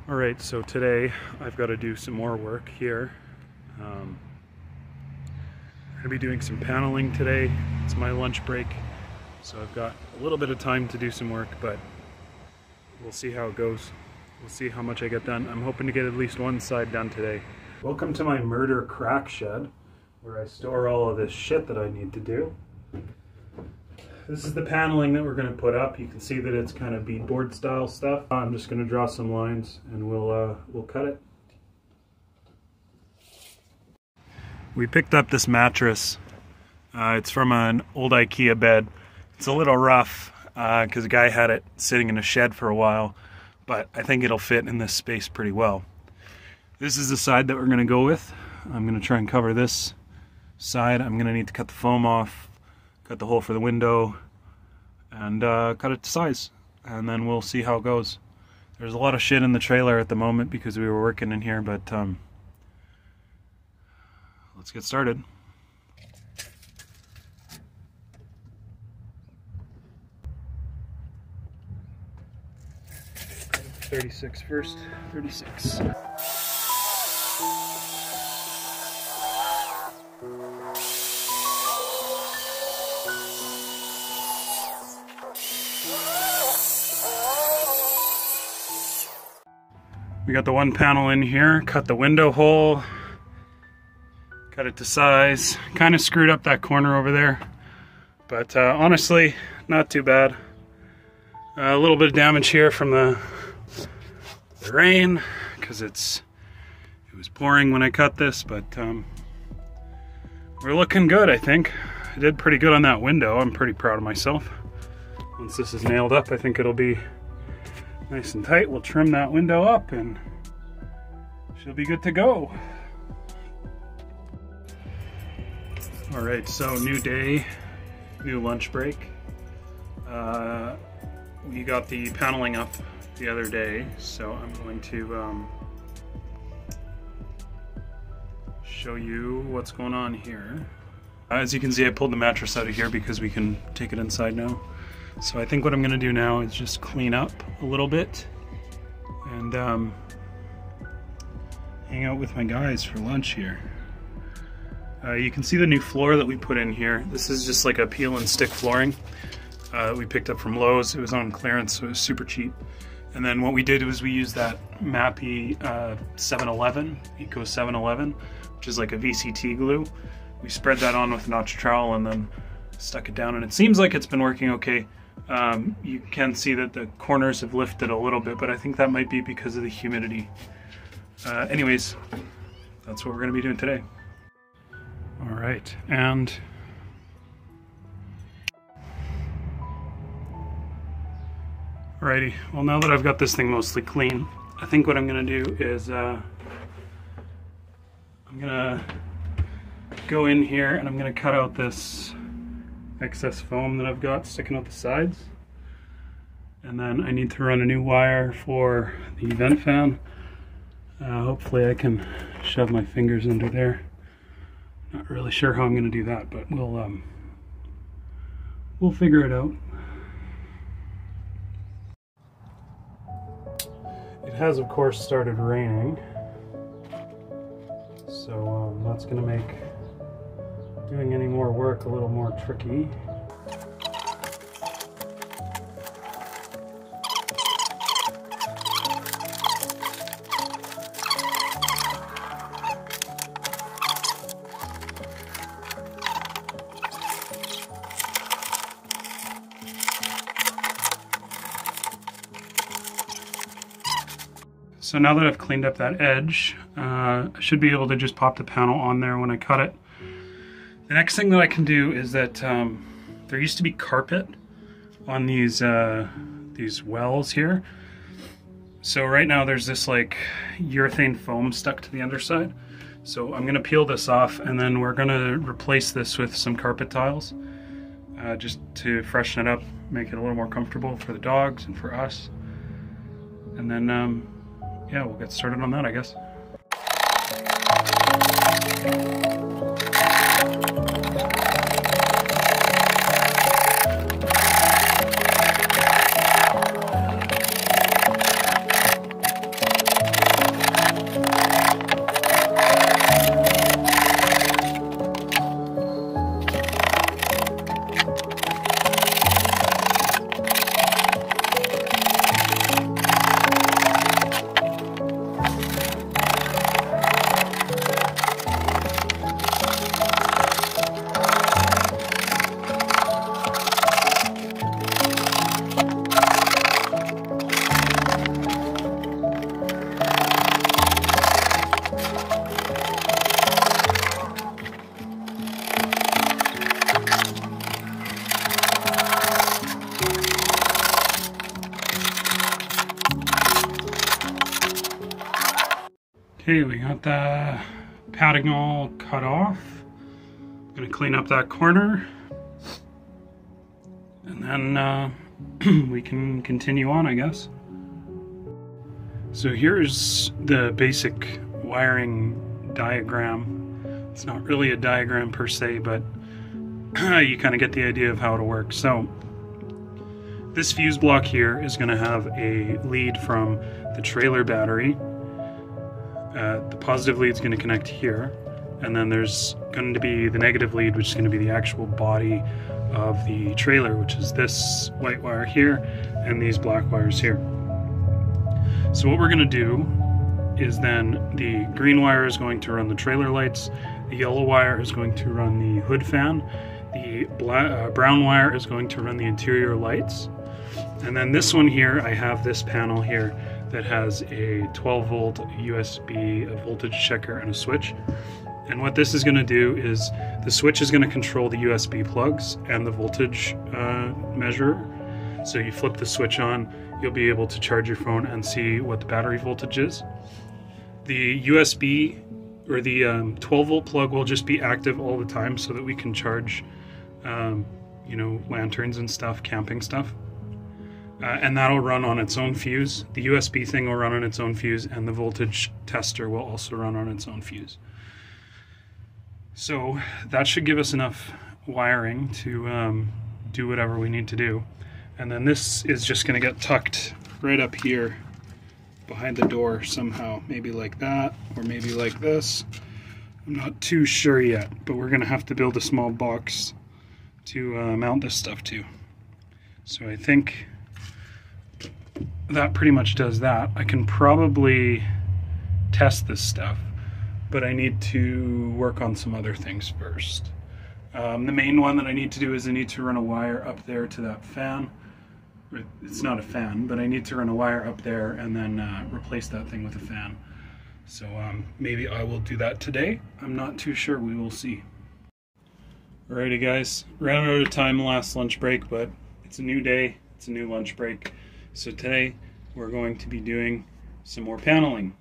Alright, so today I've got to do some more work here. I'm going to be doing some paneling today. It's my lunch break, so I've got a little bit of time to do some work, but we'll see how it goes. We'll see how much I get done. I'm hoping to get at least one side done today. Welcome to my murder crack shed, where I store all of this shit that I need to do. This is the paneling that we're going to put up. You can see that it's kind of beadboard style stuff. I'm just going to draw some lines and we'll cut it. We picked up this mattress. It's from an old IKEA bed. It's a little rough because the guy had it sitting in a shed for a while, but I think it'll fit in this space pretty well. This is the side that we're going to go with. I'm going to try and cover this side. I'm going to need to cut the foam off, cut the hole for the window, and cut it to size, and then we'll see how it goes. There's a lot of shit in the trailer at the moment because we were working in here, but let's get started. 36 first, 36. We got the one panel in here, cut the window hole, cut it to size, kind of screwed up that corner over there, but honestly, not too bad. A little bit of damage here from the rain, because it was pouring when I cut this, but we're looking good, I think. I did pretty good on that window. I'm pretty proud of myself. Once this is nailed up, I think it'll be nice and tight. We'll trim that window up and she'll be good to go. Alright, so new day, new lunch break. We got the paneling up the other day, so I'm going to show you what's going on here. As you can see, I pulled the mattress out of here because we can take it inside now. So I think what I'm going to do now is just clean up a little bit and hang out with my guys for lunch here. You can see the new floor that we put in here. This is just like a peel and stick flooring we picked up from Lowe's. It was on clearance, so it was super cheap. And then what we did was we used that Mappy 711, Eco 711, which is like a VCT glue. We spread that on with a notch trowel and then stuck it down, and it seems like it's been working okay. You can see that the corners have lifted a little bit, but I think that might be because of the humidity. Anyways, that's what we're going to be doing today. All right, and alrighty. Well, now that I've got this thing mostly clean, I think what I'm going to do is I'm going to go in here and I'm going to cut out this excess foam that I've got sticking out the sides, and then I need to run a new wire for the vent fan. Hopefully I can shove my fingers under there. Not really sure how I'm going to do that, but we'll figure it out. It has, of course, started raining, so that's going to make doing any more work a little more tricky. So now that I've cleaned up that edge, I should be able to just pop the panel on there when I cut it. The next thing that I can do is that there used to be carpet on these wells here. So right now there's this like urethane foam stuck to the underside. So I'm gonna peel this off, and then we're gonna replace this with some carpet tiles just to freshen it up, make it a little more comfortable for the dogs and for us. And then yeah, we'll get started on that, I guess. Okay, we got the padding all cut off. Gonna clean up that corner. And then we can continue on, I guess. So here's the basic wiring diagram. It's not really a diagram per se, but you kind of get the idea of how it'll work. So this fuse block here is going to have a lead from the trailer battery. The positive lead is going to connect here, and then there's going to be the negative lead, which is going to be the actual body of the trailer, which is this white wire here and these black wires here. So what we're going to do is then the green wire is going to run the trailer lights, the yellow wire is going to run the hood fan, the brown wire is going to run the interior lights, and then this one here, I have this panel here that has a 12 volt USB, a voltage checker, and a switch. And what this is going to do is the switch is going to control the USB plugs and the voltage measurer. So you flip the switch on, you'll be able to charge your phone and see what the battery voltage is. The USB or the 12 volt plug will just be active all the time so that we can charge you know, lanterns and stuff, camping stuff. And that'll run on its own fuse. The USB thing will run on its own fuse, and the voltage tester will also run on its own fuse. So that should give us enough wiring to do whatever we need to do. And then this is just going to get tucked right up here behind the door somehow. Maybe like that, or maybe like this. I'm not too sure yet, but we're going to have to build a small box to mount this stuff to. So I think that pretty much does that. I can probably test this stuff, but I need to work on some other things first. The main one that I need to do is I need to run a wire up there to that fan. It's not a fan, but I need to run a wire up there and then replace that thing with a fan. So maybe I will do that today. I'm not too sure. We will see. Alrighty guys, ran out of time last lunch break, but it's a new day. It's a new lunch break. So today we're going to be doing some more paneling.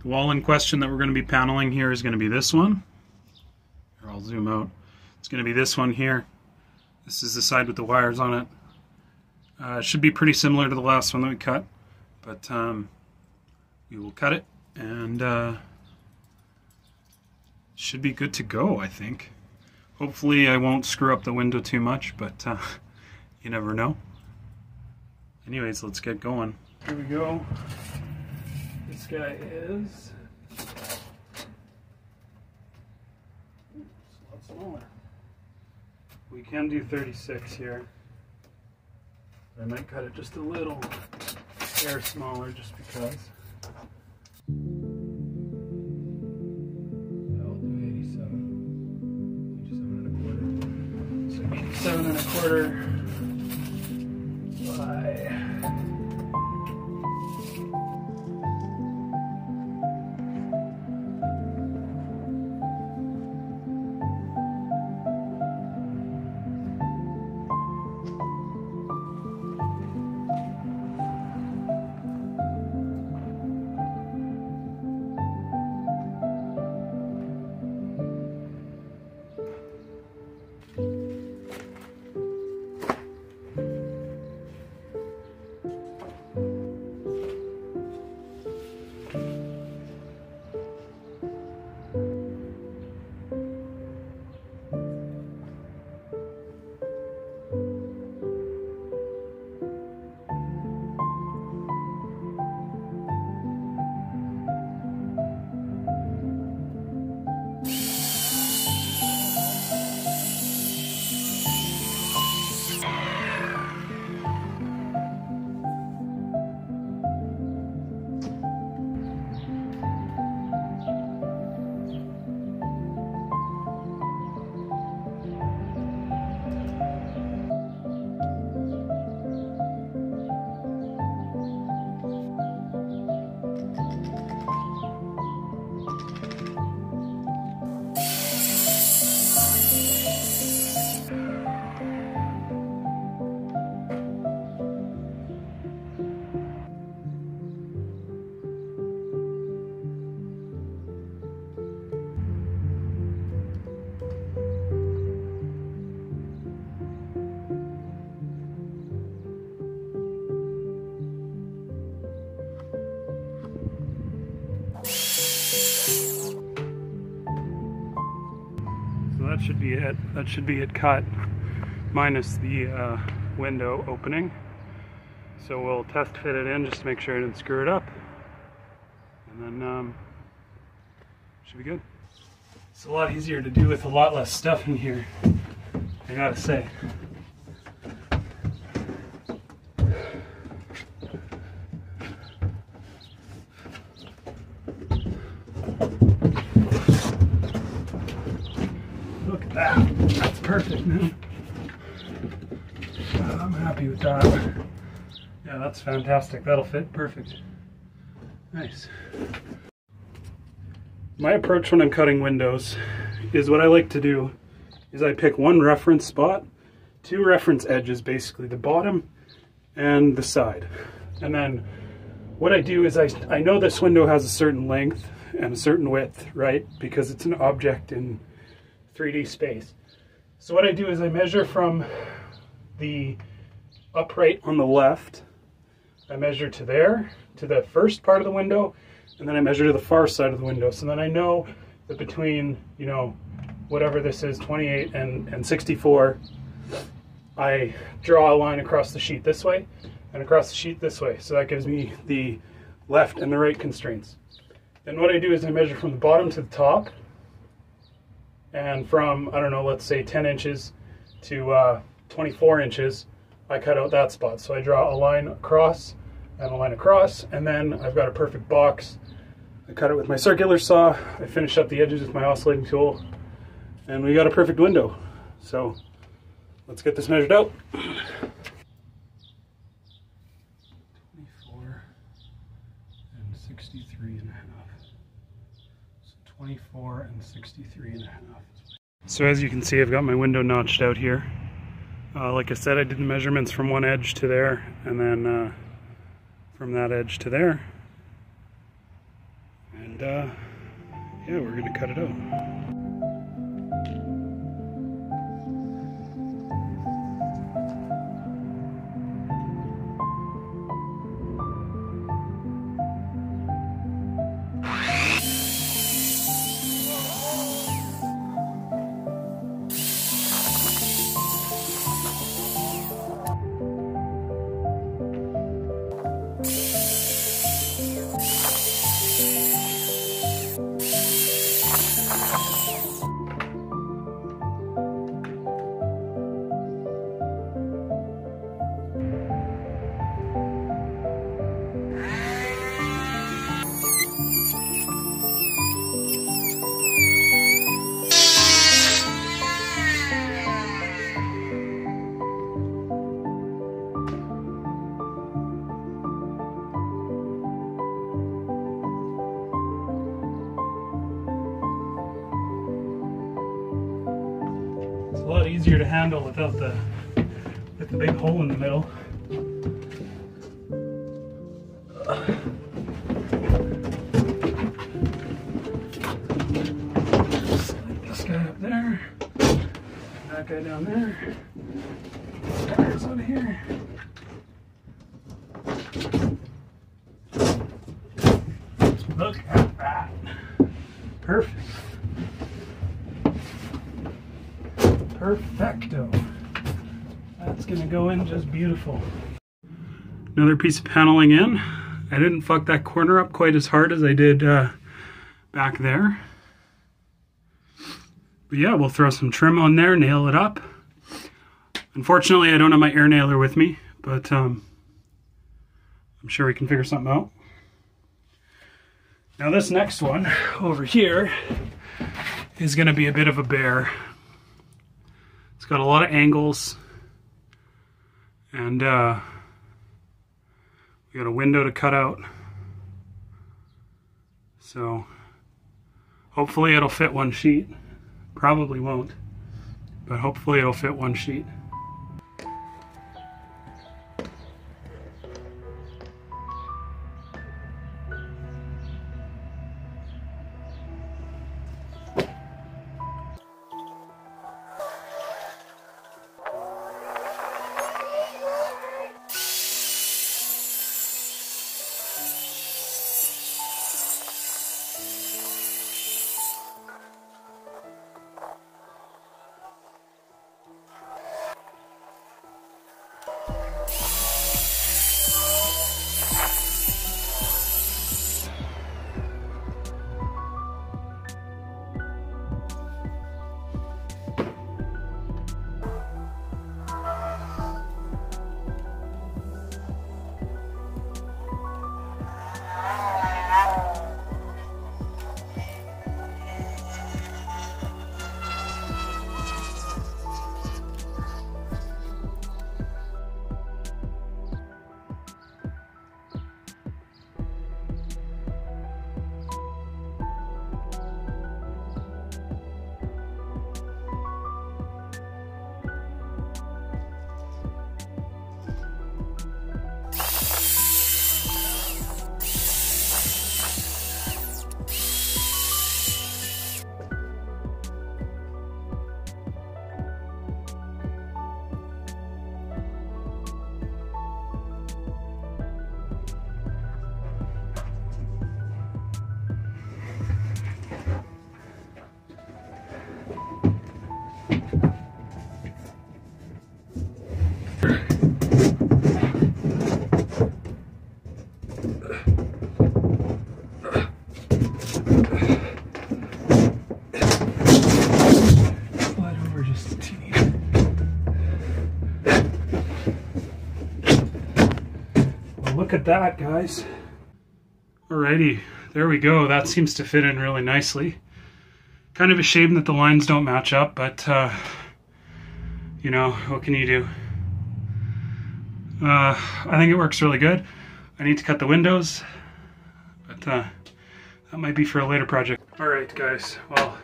The wall in question that we're going to be paneling here is going to be this one. Here, I'll zoom out. It's going to be this one here. This is the side with the wires on it. It should be pretty similar to the last one that we cut, but we will cut it and should be good to go, I think. Hopefully I won't screw up the window too much, but you never know. Anyways, let's get going. Here we go. This guy is a lot smaller. We can do 36 here. I might cut it just a little hair smaller just because. I'll do 87. 87 and a quarter. So 87 and a quarter by that should be it. That should be it cut, minus the window opening. So we'll test fit it in just to make sure I didn't screw it up. And then should be good. It's a lot easier to do with a lot less stuff in here, I gotta say. Look at that. That's perfect, man. I'm happy with that. Yeah, that's fantastic. That'll fit perfect. Nice. My approach when I'm cutting windows is what I like to do is I pick one reference spot, two reference edges, basically the bottom and the side. And then what I do is I know this window has a certain length and a certain width, right? Because it's an object in 3D space. So what I do is I measure from the upright on the left, I measure to there, to the first part of the window, and then I measure to the far side of the window. So then I know that between, you know, whatever this is, 28 and 64, I draw a line across the sheet this way and across the sheet this way. So that gives me the left and the right constraints. Then what I do is I measure from the bottom to the top, and from, I don't know, let's say 10 inches to 24 inches, I cut out that spot. So I draw a line across and a line across, and then I've got a perfect box. I cut it with my circular saw, I finish up the edges with my oscillating tool, and we got a perfect window. So let's get this measured out. 24 and 63 and a half. So 24 and 63 and a half. So as you can see, I've got my window notched out here. Like I said, I did the measurements from one edge to there, and then from that edge to there. And yeah, we're gonna cut it out. A lot easier to handle without the big hole in the middle. Slide this guy up there, that guy down there, tires out of here. Look at that. Perfect. Perfecto. That's gonna go in just beautiful. Another piece of paneling in. I didn't fuck that corner up quite as hard as I did back there. But yeah, we'll throw some trim on there, nail it up. Unfortunately, I don't have my air nailer with me, but I'm sure we can figure something out. Now this next one over here is gonna be a bit of a bear. It's got a lot of angles, and we got a window to cut out. So hopefully it'll fit one sheet. Probably won't, but hopefully it'll fit one sheet. at that, guys. Alrighty, there we go. That seems to fit in really nicely. Kind of a shame that the lines don't match up, but you know, what can you do? I think it works really good. I need to cut the windows, but that might be for a later project. Alright guys, well,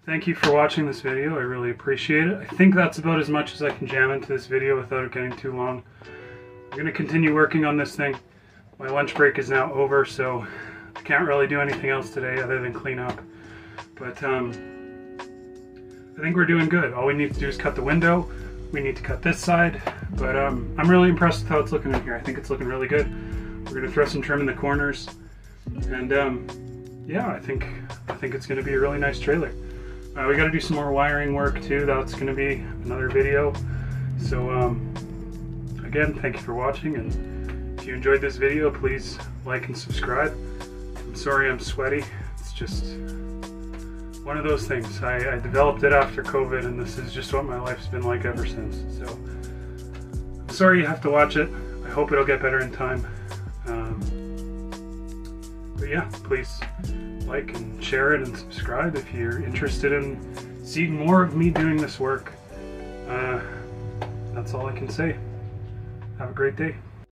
thank you for watching this video. I really appreciate it. I think that's about as much as I can jam into this video without it getting too long. I'm going to continue working on this thing. My lunch break is now over, so I can't really do anything else today other than clean up. But I think we're doing good. All we need to do is cut the window. We need to cut this side, but I'm really impressed with how it's looking in here. I think it's looking really good. We're going to throw some trim in the corners, and yeah, I think it's going to be a really nice trailer. We got to do some more wiring work too. That's going to be another video. So again, thank you for watching, and if you enjoyed this video, please like and subscribe. I'm sorry I'm sweaty. It's just one of those things. I developed it after COVID, and this is just what my life's been like ever since. So I'm sorry you have to watch it. I hope it'll get better in time. But yeah, please like and share it and subscribe if you're interested in seeing more of me doing this work. That's all I can say. Have a great day.